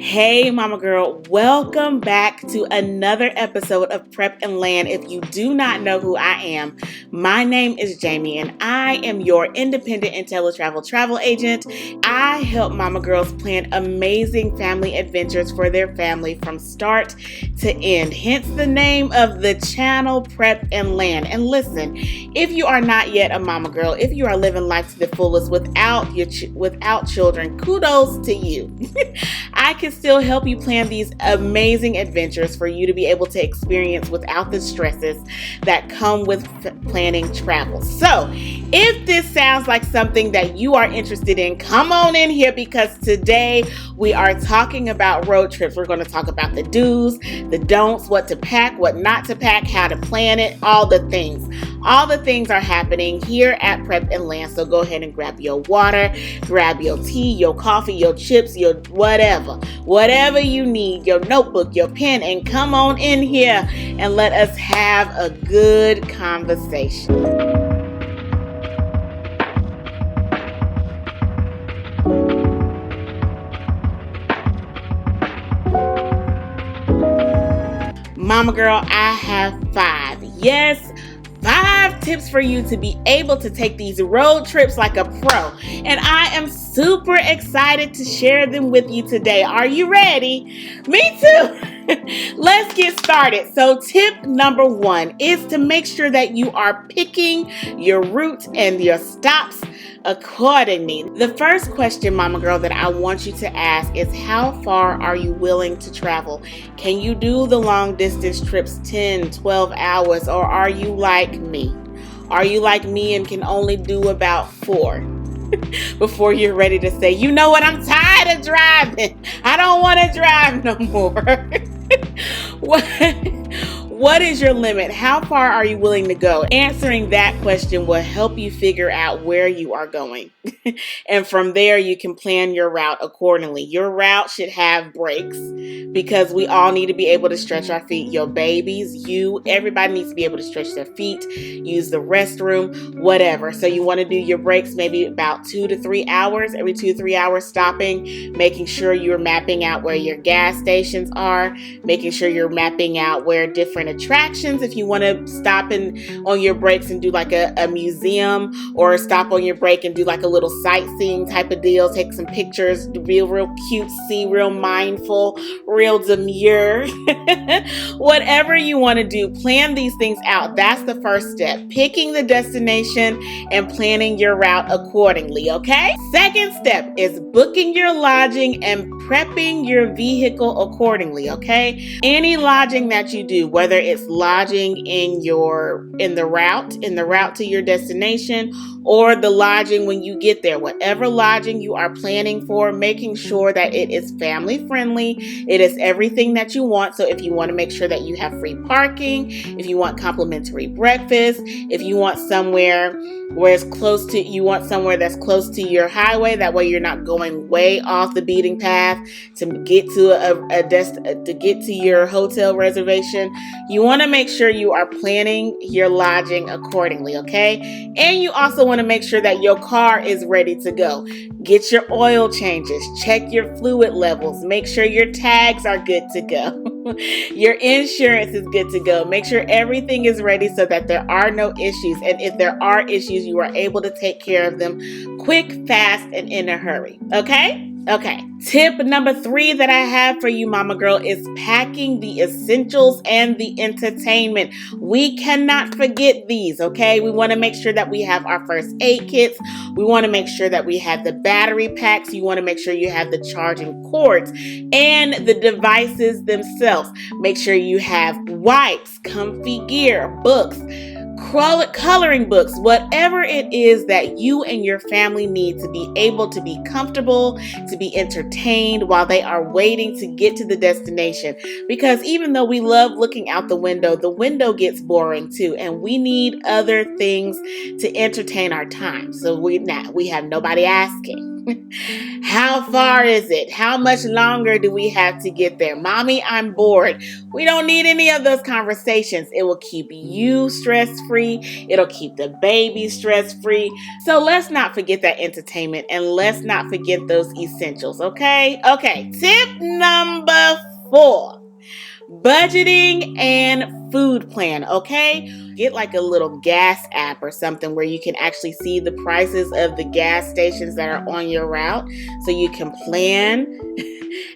Hey, Mama Girl, welcome back to another episode of Prep and Land. If you do not know who I am, my name is Jaime and I am your independent InteleTravel travel agent. I help Mama Girls plan amazing family adventures for their family from start to end. Hence the name of the channel, Prep and Land. And listen, if you are not yet a Mama Girl, if you are living life to the fullest without children, kudos to you. I can still help you plan these amazing adventures for you to be able to experience without the stresses that come with planning travel. So, if this sounds like something that you are interested in, come on in here because today we are talking about road trips. We're going to talk about the do's, the don'ts, what to pack, what not to pack, how to plan it, all the things. All the things are happening here at Prep and Land. So go ahead and grab your water, grab your tea, your coffee, your chips, your whatever you need, your notebook, your pen, and come on in here and let us have a good conversation. Mama Girl, I have 5. Yes, 5 tips for you to be able to take these road trips like a pro. And I am super excited to share them with you today. Are you ready? Me too. Let's get started. So tip number 1 is to make sure that you are picking your route and your stops accordingly. The first question, Mama Girl, that I want you to ask is how far are you willing to travel? Can you do the long distance trips 10, 12 hours, or are you like me? Are you like me and can only do about 4? Before you're ready to say, you know what, I'm tired of driving. I don't want to drive no more. What is your limit? How far are you willing to go? Answering that question will help you figure out where you are going. And from there, you can plan your route accordingly. Your route should have breaks because we all need to be able to stretch our feet. Your babies, everybody needs to be able to stretch their feet, use the restroom, whatever. So you want to do your breaks maybe about 2 to 3 hours, every 2 to 3 hours stopping, making sure you're mapping out where your gas stations are, making sure you're mapping out where different attractions, if you want to stop on your breaks and do like a museum, or stop on your break and do like a little sightseeing type of deal, take some pictures, real cutesy, real mindful, real demure. Whatever you want to do, plan these things out. That's the first step, picking the destination and planning your route accordingly, okay? Second step is booking your lodging and prepping your vehicle accordingly, okay? Any lodging that you do, whether it's lodging in the route to your destination, or the lodging when you get there, whatever lodging you are planning for, making sure that it is family friendly, it is everything that you want. So if you want to make sure that you have free parking, if you want complimentary breakfast, if you want somewhere that's close to your highway, that way you're not going way off the beating path to get to your hotel reservation. You want to make sure you are planning your lodging accordingly, okay? And you also want to make sure that your car is ready to go. Get your oil changes, check your fluid levels, make sure your tags are good to go. Your insurance is good to go. Make sure everything is ready so that there are no issues. And if there are issues, you are able to take care of them quick, fast, and in a hurry. Okay? Okay. Tip number 3 that I have for you, Mama Girl, is packing the essentials and the entertainment. We cannot forget these, okay? We want to make sure that we have our first aid kits. We want to make sure that we have the battery packs. You want to make sure you have the charging cords and the devices themselves. Make sure you have wipes, comfy gear, books, coloring books, whatever it is that you and your family need to be able to be comfortable, to be entertained while they are waiting to get to the destination. Because even though we love looking out the window gets boring too, and we need other things to entertain our time. So we have nobody asking. How far is it? How much longer do we have to get there? Mommy, I'm bored. We don't need any of those conversations. It will keep you stress-free. It'll keep the baby stress-free. So let's not forget that entertainment, and let's not forget those essentials, okay? Okay, tip number 4. Budgeting and food plan, okay? Get like a little gas app or something where you can actually see the prices of the gas stations that are on your route so you can plan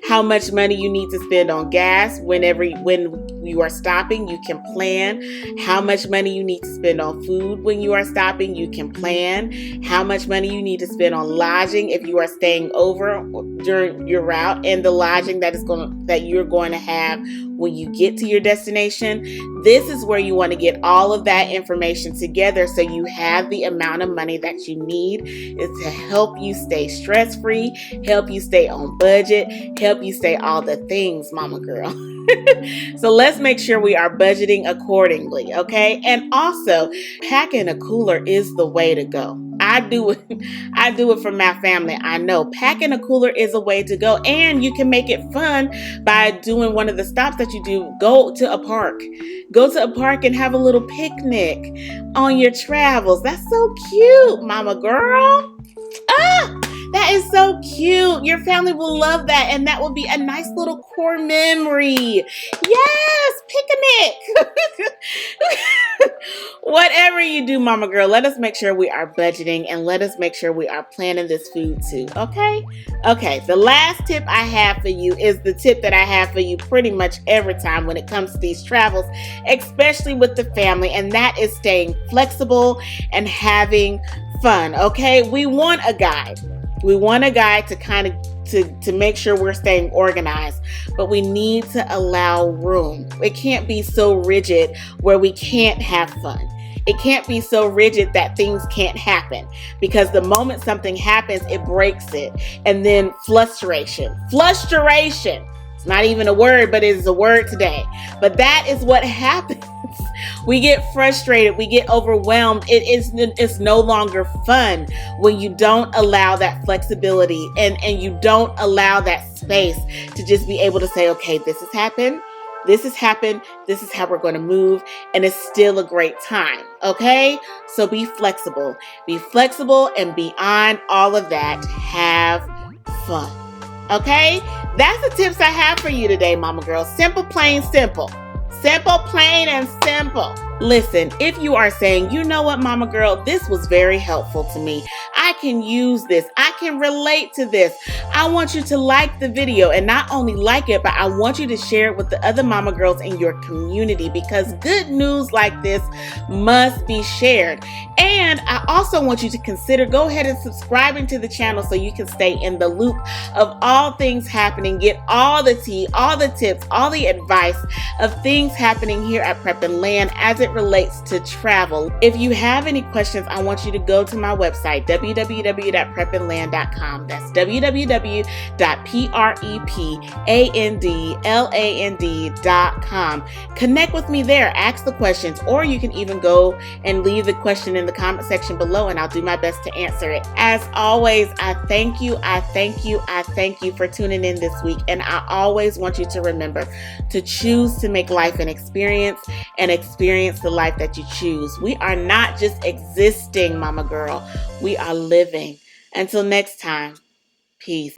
how much money you need to spend on gas when you are stopping. You can plan how much money you need to spend on food when you are stopping. You can plan how much money you need to spend on lodging if you are staying over during your route, and the lodging that you're going to have when you get to your destination. This is where you want to get all of that information together so you have the amount of money that you need to help you stay stress-free, help you stay on budget, help you stay all the things, Mama Girl. So let's make sure we are budgeting accordingly, okay? And also, packing a cooler is the way to go. I do it for my family. I know packing a cooler is a way to go, and you can make it fun by doing one of the stops that you do. Go to a park and have a little picnic on your travels. That's so cute, Mama Girl. That is so cute. Your family will love that, and that will be a nice little core memory. Yes, picnic. Whatever you do, Mama Girl, let us make sure we are budgeting, and let us make sure we are planning this food too, okay? Okay, the last tip I have for you is the tip that I have for you pretty much every time when it comes to these travels, especially with the family, and that is staying flexible and having fun, okay? We want a guide. We want a guide to kind of to make sure we're staying organized, but we need to allow room. It can't be so rigid where we can't have fun. It can't be so rigid that things can't happen, because the moment something happens, it breaks it. And then frustration. It's not even a word, but it is a word today. But that is what happens. We get frustrated, we get overwhelmed. It's no longer fun when you don't allow that flexibility and you don't allow that space to just be able to say, okay, this has happened, this is how we're going to move, and it's still a great time, okay? So be flexible, and beyond all of that, have fun, okay? That's the tips I have for you today, Mama Girl. Simple, plain, simple. Simple, plain, and simple. Listen, if you are saying, you know what, Mama Girl, this was very helpful to me. I can use this. I can relate to this. I want you to like the video, and not only like it, but I want you to share it with the other Mama Girls in your community, because good news like this must be shared. And I also want you to consider go ahead and subscribing to the channel so you can stay in the loop of all things happening, get all the tea, all the tips, all the advice of things happening here at Prep and Land as it relates to travel. If you have any questions, I want you to go to my website, www.prepandland.com. That's www.prepandland.com. Connect with me there, ask the questions, or you can even go and leave the question in the comment section below, and I'll do my best to answer it. As always, I thank you for tuning in this week, and I always want you to remember to choose to make life an experience, and experience the life that you choose. We are not just existing, Mama Girl. We are living. Until next time, peace.